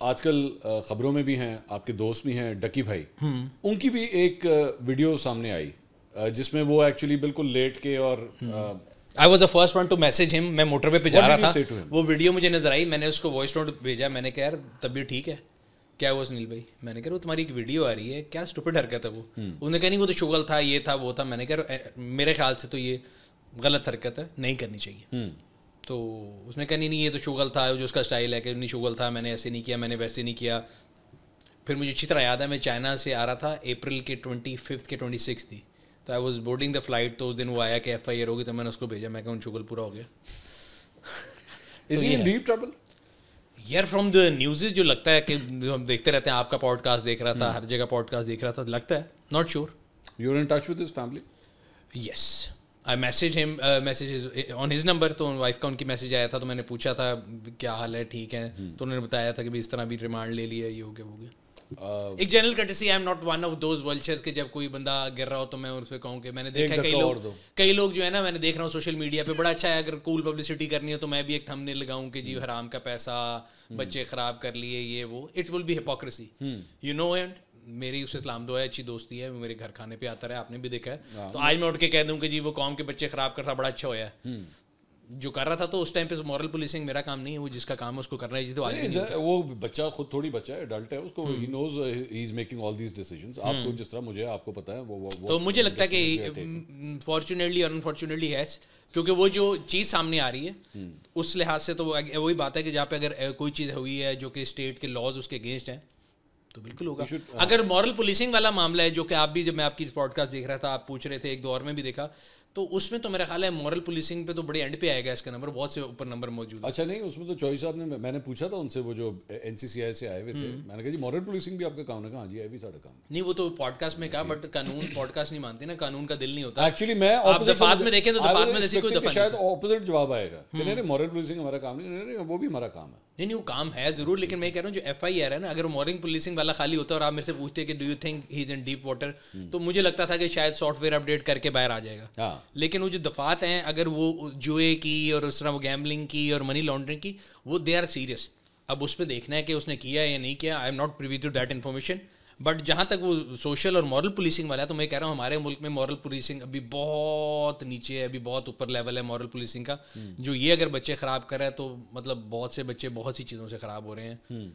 آج کل خبروں میں بھی ہیں, آپ کے دوست بھی ہیں ڈکی بھائی, ان کی بھی ایک ویڈیو سامنے آئی جس میں وہ ایکچولی بالکل لیٹ کے اور I was the first one to message him. میں موٹر وے پہ جا رہا تھا, وہ ویڈیو مجھے نظر آئی, میں نے اس کو وائس نوٹ بھیجا, میں نے کہا یار طبیعت ٹھیک ہے کیا ہوا سنیل بھائی, میں نے کہا وہ تمہاری ایک ویڈیو آ رہی ہے, کیا اسٹوپڈ حرکت ہے وہ. انہوں نے کہا نہیں وہ تو شغل تھا, یہ تھا وہ تھا. میں نے کہا میرے خیال سے تو یہ غلط حرکت ہے, نہیں کرنی چاہیے. تو اس نے کہا نہیں یہ تو شغل تھا, جو اس کا اسٹائل ہے کہ نہیں شغل تھا, میں نے ایسے نہیں کیا, میں نے ویسے نہیں کیا. پھر مجھے اچھی طرح یاد ہے میں چائنا سے آ رہا تھا اپریل کے 25 کے 26 تھی, تو I was boarding the flight, تو اس دن وہ آیا کہ FIR ہوگی, تو میں نے اس کو بھیجا, میں کہا شغل پورا ہو گیا. Is he in deep trouble? یار فرام دا نیوزز جو لگتا ہے کہ ہم دیکھتے رہتے ہیں, آپ کا پوڈ کاسٹ دیکھ رہا تھا, ہر جگہ پوڈ کاسٹ دیکھ رہا تھا, لگتا ہے not sure. You're in touch with his family? Yes, I message ہم میسیج آن ہز نمبر, تو وائف کا ان کی میسیج آیا تھا, تو میں نے پوچھا تھا کیا حال ہے, ٹھیک ہے, تو انہوں نے بتایا تھا کہ اس طرح بھی ریمانڈ لے لیا, یہ ہو گیا وہ گیا. ایک general courtesy, I am not one of those vultures کہ جب کوئی بندہ گر رہا ہو تو میں اس پہ کہوں کہ میں نے دیکھا کئی لوگ جو ہے نا, میں نے دیکھ رہا ہوں سوشل میڈیا پہ, بڑا اچھا ہے اگر کول پبلسٹی کرنی ہو تو میں بھی ایک تھمبنیل لگاؤں کہ جی حرام کا پیسہ, بچے خراب کر لیے, یہ وہ. It will be hypocrisy, you know. And میری اس سے اسلام دعا ہے, اچھی دوستی ہے, میرے گھر کھانے پہ آتا رہا, آپ نے بھی دیکھا ہے, تو آج میں اٹھ کے کہہ دوں کہ جی وہ قوم کے بچے خراب کرتا, بڑا اچھا ہوا ہے جو کر رہا تھا. تو اس ٹائم پہ مورل پولیسنگ میرا کام نہیں ہے, وہ جس کا کام ہے اس کو کرنا چاہیے. تو آج وہ بچہ خود تھوڑی بچہ ہے, ایڈلٹ ہے, اس کو he knows he is making all these decisions. آپ کو جس طرح مجھے آپ کو پتا ہے وہ تو مجھے لگتا ہے کہ فارچونیٹلی اور انفارچونیٹلی ہے, کیونکہ وہ جو چیز سامنے آ رہی ہے اس لحاظ سے تو وہی بات ہے کہ جہاں پہ اگر کوئی چیز ہوئی ہے جو کہ اسٹیٹ کے لاز اس کے اگینسٹ ہیں تو بالکل ہوگا. اگر مورل پولیسنگ والا معاملہ ہے, جو کہ آپ بھی جب میں آپ کی پوڈ کاسٹ دیکھ رہا تھا آپ پوچھ رہے تھے, ایک دور میں بھی دیکھا, تو اس میں تو میرا خیال ہے مورل پولیسنگ پہ تو بڑے اینڈ پہ آئے گا اس کا نمبر, بہت سے اوپر نمبر موجود. اچھا نہیں, اس میں تو چوہی صاحب نے, میں نے پوچھا تھا ان سے, وہ جو NCCI سے آئے ہوئے تھے, میں نے کہا جی مورل پولیسنگ بھی آپ کا کام ہے, ہاں جی ہے بھی سارا کام. نہیں وہ تو پوڈ کاسٹ میں کہا, بٹ قانون پوڈ کاسٹ نہیں مانتے نا, قانون کا دل نہیں ہوتا. ایکچولی میں آپ دفعات میں دیکھیں تو دفعات میں ایسی کوئی دفعہ شاید اپوزٹ جواب آئے گا کہ نہیں مورل پولیسنگ ہمارا کام نہیں, وہ بھی ہمارا کام ہے. نہیں وہ کام ہے ضرور, لیکن میں کہہ رہا ہوں جو FIR ہے نا, اگر مورل پولیسنگ والا خالی ہوتا ہے اور آپ میرے سے پوچھتے ہیں کہ do you think he is in deep water, تو مجھے لگتا تھا کہ شاید سافٹ ویئر اپڈیٹ کر کے باہر آ جائے گا. لیکن وہ جو دفعات ہیں, اگر وہ جوئے کی اور اس طرح وہ گیمبلنگ کی اور منی لانڈرنگ کی, وہ دے آر سیریس. اب اس پہ دیکھنا ہے کہ اس نے کیا یا نہیں کیا, I am not privy to that information. But جہاں تک وہ سوشل اور مورل پولیسنگ والا ہے, تو میں کہہ رہا ہوں ہمارے ملک میں مورل پولیسنگ ابھی بہت نیچے ہے, ابھی بہت اوپر لیول ہے مورل پولیسنگ کا. جو یہ اگر بچے خراب کر رہے ہیں تو مطلب بہت سے بچے بہت سی چیزوں سے خراب ہو رہے ہیں.